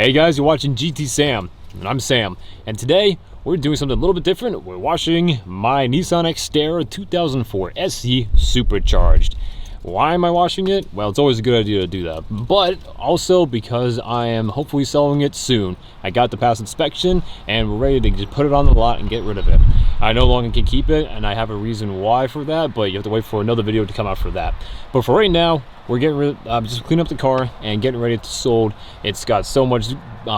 Hey guys, you're watching GTSam, and I'm Sam. And today, we're doing something a little bit different. We're washing my Nissan Xterra 2004 SE Supercharged. Why am I washing it? Well, it's always a good idea to do that. But also because I am hopefully selling it soon. I got the pass inspection, and we're ready to just put it on the lot and get rid of it. I no longer can keep it, and I have a reason why for that, but you have to wait for another video to come out for that. But for right now, we're getting rid just cleaning up the car and getting ready to sold. It's got so much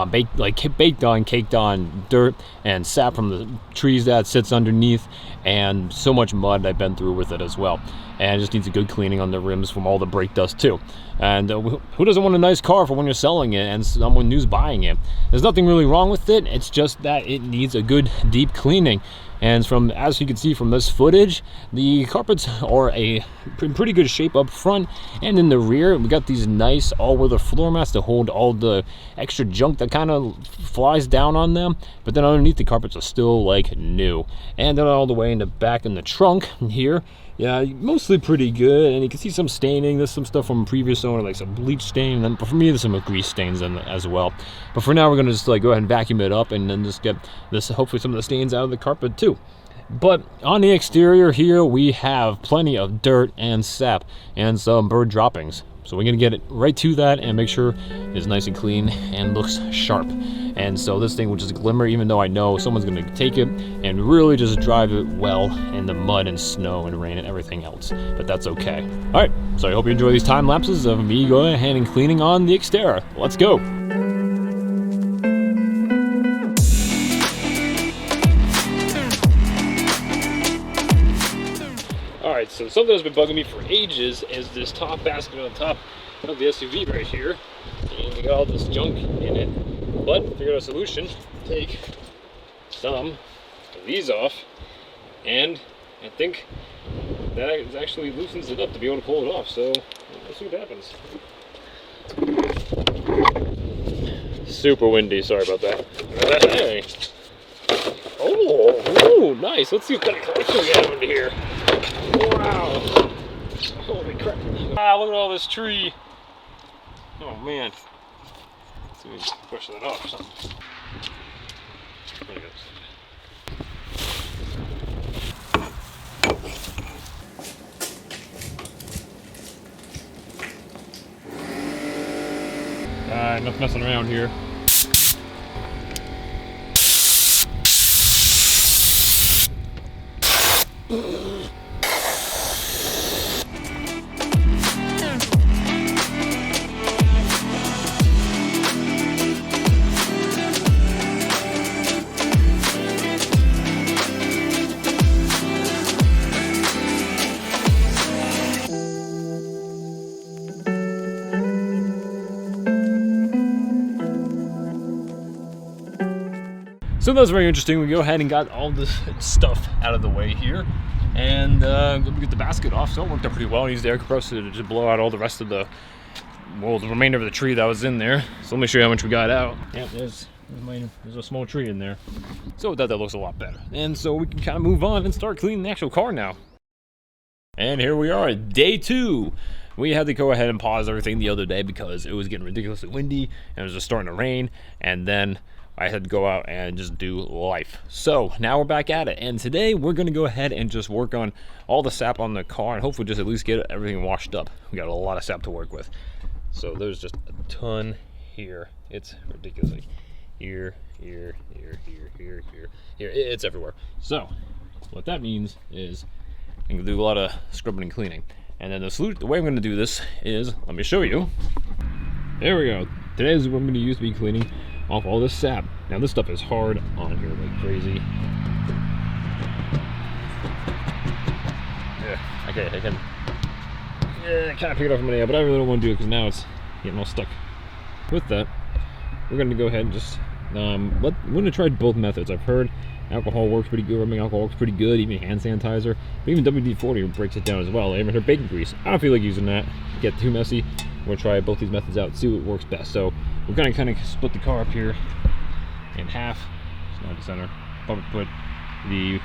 baked on, caked on dirt and sap from the trees that sits underneath, and so much mud I've been through with it as well. And it just needs a good cleaning on the rims from all the brake dust too. And who doesn't want a nice car for when you're selling it and someone new's buying it? There's nothing really wrong with it. It's just that it needs a good deep cleaning. And as you can see from this footage, the carpets are in pretty good shape up front, and in the rear we got these nice all-weather floor mats to hold all the extra junk that kind of flies down on them. But then underneath, the carpets are still like new. And then all the way in the back in the trunk here, yeah, mostly pretty good. And you can see some staining. There's some stuff from a previous owner, like some bleach stain, and then for me there's some grease stains in as well. But for now, we're gonna just go ahead and vacuum it up and then just get this, hopefully some of the stains out of the carpet too. But on the exterior here, we have plenty of dirt and sap and some bird droppings. So we're gonna get it right to that and make sure it's nice and clean and looks sharp. And so this thing will just glimmer, even though I know someone's gonna take it and really just drive it well in the mud and snow and rain and everything else. But that's okay. All right, so I hope you enjoy these time lapses of me going ahead and cleaning on the Xterra. Let's go. Alright, so something that's been bugging me for ages is this top basket on top of the SUV right here. And we got all this junk in it. But figured out a solution. Take some of these off, and I think that actually loosens it up to be able to pull it off. So let's see what happens. Super windy, sorry about that. Hey. Oh, nice. Let's see what kind of collection we have under here. Wow. Holy crap. Wow, look at all this tree. Oh man. Let's see if we can push that off or something. There it goes. Enough messing around here. So that was very interesting. We go ahead and got all this stuff out of the way here, and we get the basket off. So it worked out pretty well. I used the air compressor to just blow out all the rest of the remainder of the tree that was in there. So let me show you how much we got out. Yeah, there's a small tree in there. So with that looks a lot better. And so we can kind of move on and start cleaning the actual car now. And here we are at day 2. We had to go ahead and pause everything the other day because it was getting ridiculously windy and it was just starting to rain, and then I had to go out and just do life. So now we're back at it, and today we're going to go ahead and just work on all the sap on the car and hopefully just at least get everything washed up. We got a lot of sap to work with. So there's just a ton here. It's ridiculous. Like here. It's everywhere. So what that means is I'm going to do a lot of scrubbing and cleaning. And then the way I'm going to do this is, let me show you. There we go. Today is what I'm going to use to be cleaning off all this sap. Now this stuff is hard on here like crazy. Yeah, okay, I kind of pick it up from there, but I really don't want to do it because now it's getting all stuck. With that, we're going to go ahead and just we're going to try both methods. I've heard alcohol works pretty good, rubbing alcohol works pretty good, even hand sanitizer, but even WD-40 breaks it down as well. I even heard bacon grease. I don't feel like using that. Get too messy. We're going to try both these methods out, see what works best. So we're going to kind of split the car up here in half. It's not the center. Probably put the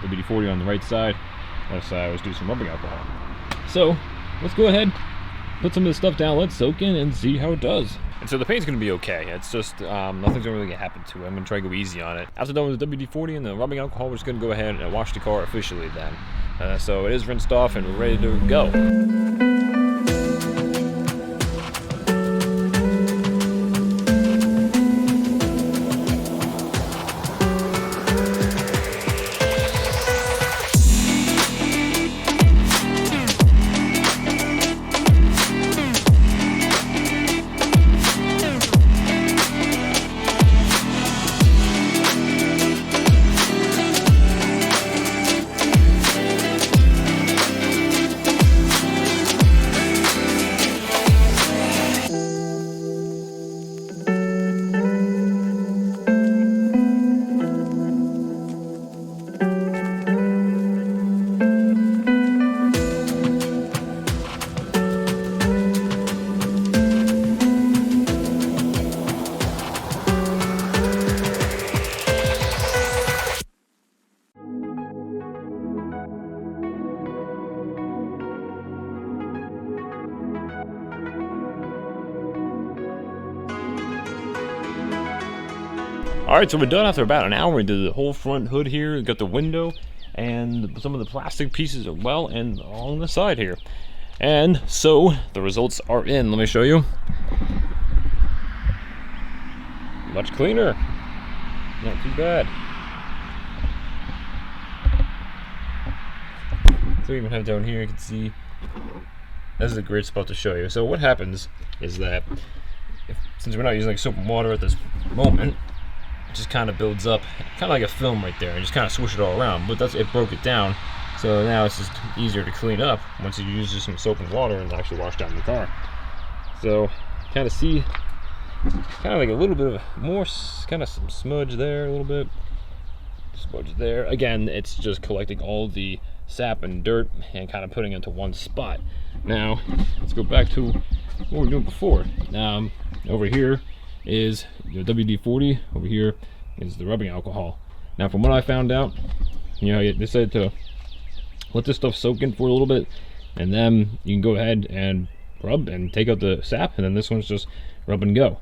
WD-40 on the right side. Left side, I was doing some rubbing alcohol. So let's go ahead, put some of this stuff down, let's soak in and see how it does. And so the paint's gonna be okay. It's just nothing's really gonna happen to it. I'm gonna try to go easy on it. After done with the WD-40 and the rubbing alcohol, we're just gonna go ahead and wash the car officially then. So it is rinsed off and we're ready to go. Alright, so we're done after about an hour. We did the whole front hood here, got the window, and some of the plastic pieces as well, and on the side here. And so, the results are in. Let me show you. Much cleaner. Not too bad. So we even have down here, you can see, this is a great spot to show you. So what happens is that, since we're not using like soap and water at this moment, just kind of builds up, kind of like a film right there, and just kind of swoosh it all around. But it broke it down, so now it's just easier to clean up once you use just some soap and water and actually wash down the car. So kind of see, kind of like a little bit of more, kind of some smudge there, a little bit smudge there. Again, it's just collecting all the sap and dirt and kind of putting it into one spot. Now let's go back to what we were doing before. Over here is your WD-40, over here is the rubbing alcohol. Now from what I found out, you know, they said to let this stuff soak in for a little bit, and then you can go ahead and rub and take out the sap, and then this one's just rub and go.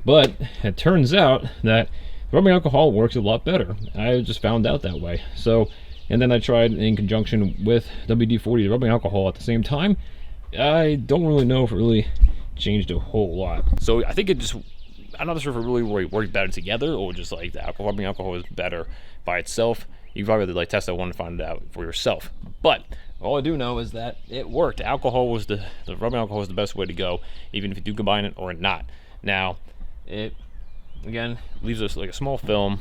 But it turns out that rubbing alcohol works a lot better. I just found out that way. So, and then I tried in conjunction with WD-40 the rubbing alcohol at the same time. I don't really know if it really changed a whole lot. So I think it just, I'm not sure if it really worked better together, or just like the rubbing alcohol is better by itself. You probably have to like test that one to find it out for yourself. But all I do know is that it worked. Alcohol was the rubbing alcohol was the best way to go, even if you do combine it or not. Now, it again leaves us like a small film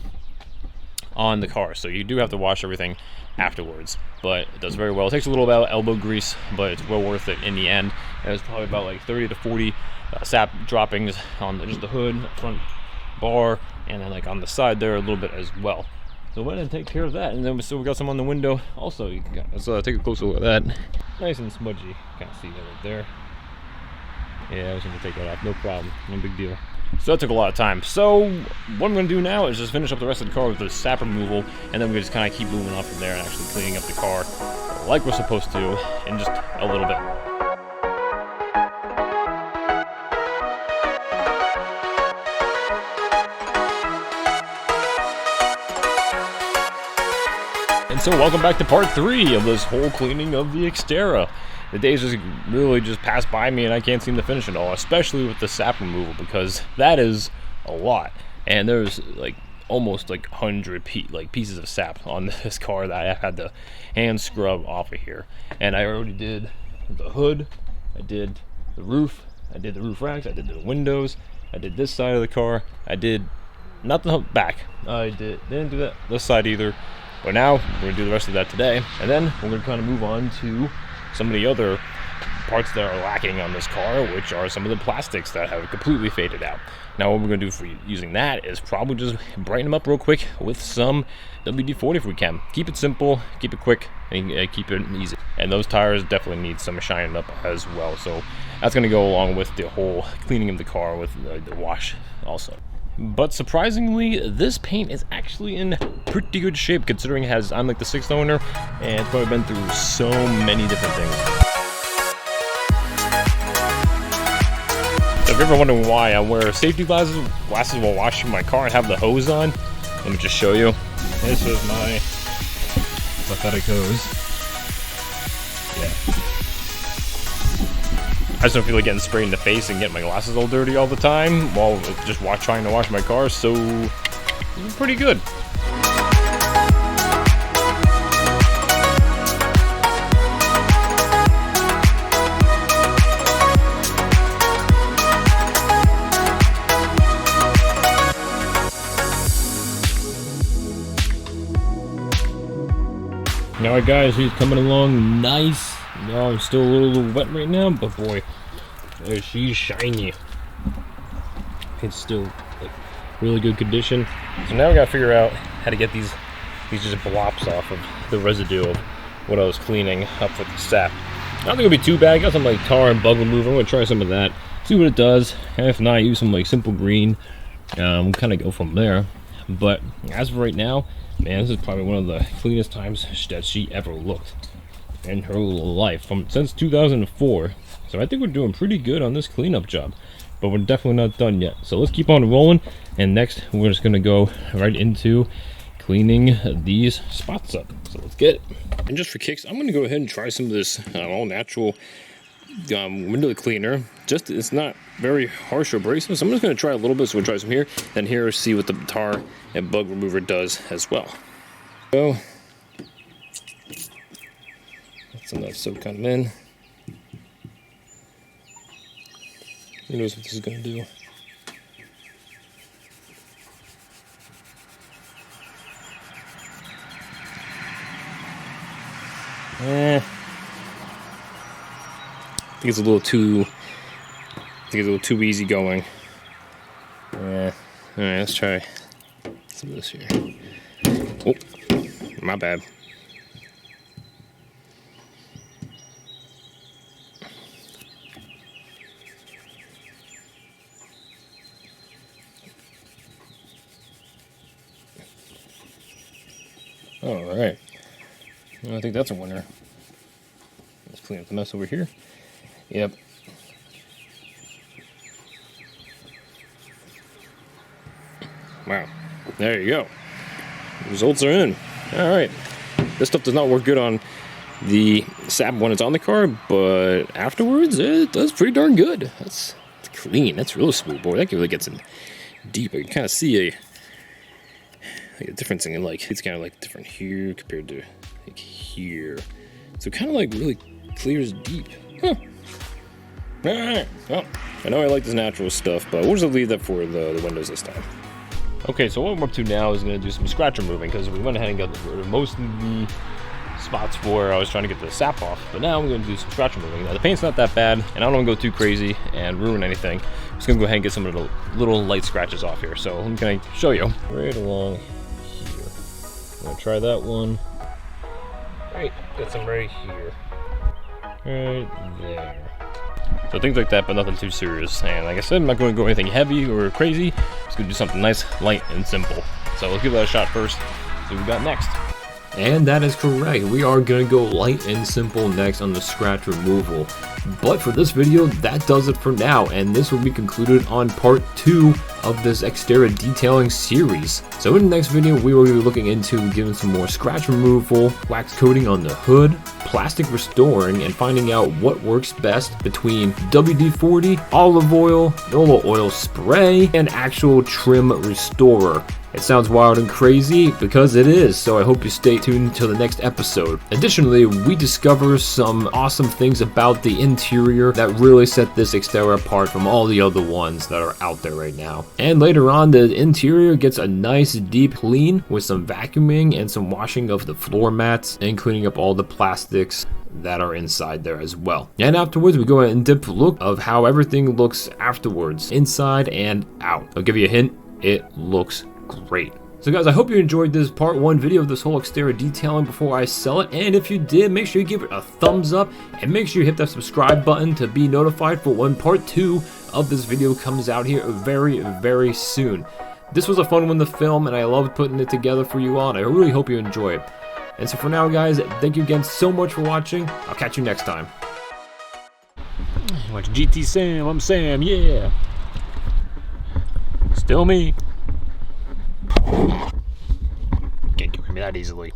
on the car, so you do have to wash everything afterwards, but it does very well. It takes a little bit of elbow grease, but it's well worth it in the end. There's probably about like 30 to 40 sap droppings on just the hood, front bar, and then like on the side there a little bit as well. So went and take care of that, and then we still got some on the window also. You can, let's take a closer look at that. Nice and smudgy. Can't see that right there. Yeah, I was gonna take that off, no problem, no big deal. So that took a lot of time. So what I'm going to do now is just finish up the rest of the car with the sap removal, and then we're just kind of keep moving on from there and actually cleaning up the car like we're supposed to in just a little bit. And so welcome back to part 3 of this whole cleaning of the Xterra. The days just really just passed by me and I can't seem to finish it all, especially with the sap removal, because that is a lot. And there's like almost like 100 pieces of sap on this car that I had to hand scrub off of here. And I already did the hood, I did the roof, I did the roof racks, I did the windows, I did this side of the car, I did not the back, didn't do that this side either. But now we're gonna do the rest of that today, and then we're gonna kind of move on to some of the other parts that are lacking on this car, which are some of the plastics that have completely faded out. Now what we're going to do for using that is probably just brighten them up real quick with some WD-40 if we can. Keep it simple, keep it quick, and keep it easy. And those tires definitely need some shining up as well, so that's going to go along with the whole cleaning of the car with the wash also. But surprisingly, this paint is actually in pretty good shape, considering I'm like the 6th owner, and it's probably been through so many different things. So you're ever wondering why I wear safety glasses while washing my car and have the hose on, let me just show you. This is my pathetic hose. Yeah. I just don't feel like getting sprayed in the face and getting my glasses all dirty all the time while just trying to wash my car, so it's pretty good. Alright guys, he's coming along nice. I'm still a little wet right now, but boy, she's shiny. It's still like really good condition. So now we gotta figure out how to get these just blops off of the residue of what I was cleaning up with the sap. I don't think it'll be too bad. I got some like tar and bug remover. I'm gonna try some of that, see what it does. And if not, use some like simple green. We'll kind of go from there. But as of right now, man, this is probably one of the cleanest times that she ever looked in her life since 2004. So I think we're doing pretty good on this cleanup job, but we're definitely not done yet. So let's keep on rolling, and next we're just gonna go right into cleaning these spots up. So let's get it. And just for kicks, I'm gonna go ahead and try some of this all natural window cleaner. It's not very harsh or abrasive, so I'm just going to try a little bit. So we'll try some here, then here, see what the tar and bug remover does as well. So let some of that soap kind of in. Who knows what this is going to do? I think it's a little too easy going. Alright, let's try some of this here. Oh, my bad. Alright. I think that's a winner. Let's clean up the mess over here. Yep. Wow. There you go. Results are in. Alright. This stuff does not work good on the sap when it's on the car, but afterwards it does pretty darn good. It's clean. That's real smooth, boy. That really gets in deep. I can kind of see a difference in like it's kind of like different here compared to like here. So it kind of like really clears deep. Huh. Alright, well, I know I like this natural stuff, but we'll just leave that for the windows this time. Okay, so what I'm up to now is going to do some scratch removing, because we went ahead and got rid of most of the spots where I was trying to get the sap off, but now I'm going to do some scratch removing. Now, the paint's not that bad, and I don't want to go too crazy and ruin anything. I'm just going to go ahead and get some of the little light scratches off here, so I'm going to show you. Right along here. I'm going to try that one. Right, got some right here. Right there. So things like that, but nothing too serious. And like I said, I'm not going to go anything heavy or crazy. Just going to do something nice, light, and simple. So let's give that a shot first. See what we got next. And that is correct. We are going to go light and simple next on the scratch removal. But for this video, that does it for now. And this will be concluded on part 2 of this Xterra detailing series. So in the next video, we will be looking into giving some more scratch removal, wax coating on the hood, plastic restoring, and finding out what works best between WD-40, olive oil, normal oil spray, and actual trim restorer. It sounds wild and crazy because it is, so I hope you stay tuned until the next episode. Additionally, we discover some awesome things about the interior that really set this Xterra apart from all the other ones that are out there right now. And later on, the interior gets a nice deep clean with some vacuuming and some washing of the floor mats and cleaning up all the plastics that are inside there as well. And afterwards, we go an in-depth look of how everything looks afterwards, inside and out. I'll give you a hint, it looks great. So guys, I hope you enjoyed this part 1 video of this whole Xterra detailing before I sell it, and if you did, make sure you give it a thumbs up and make sure you hit that subscribe button to be notified for when part 2 of this video comes out here very soon. This was a fun one to film, and I loved putting it together for you all, and I really hope you enjoy it. And so for now guys, thank you again so much for watching. I'll catch you next time. Watch GTSam, I'm Sam, yeah. Still me. Can't get rid of me that easily.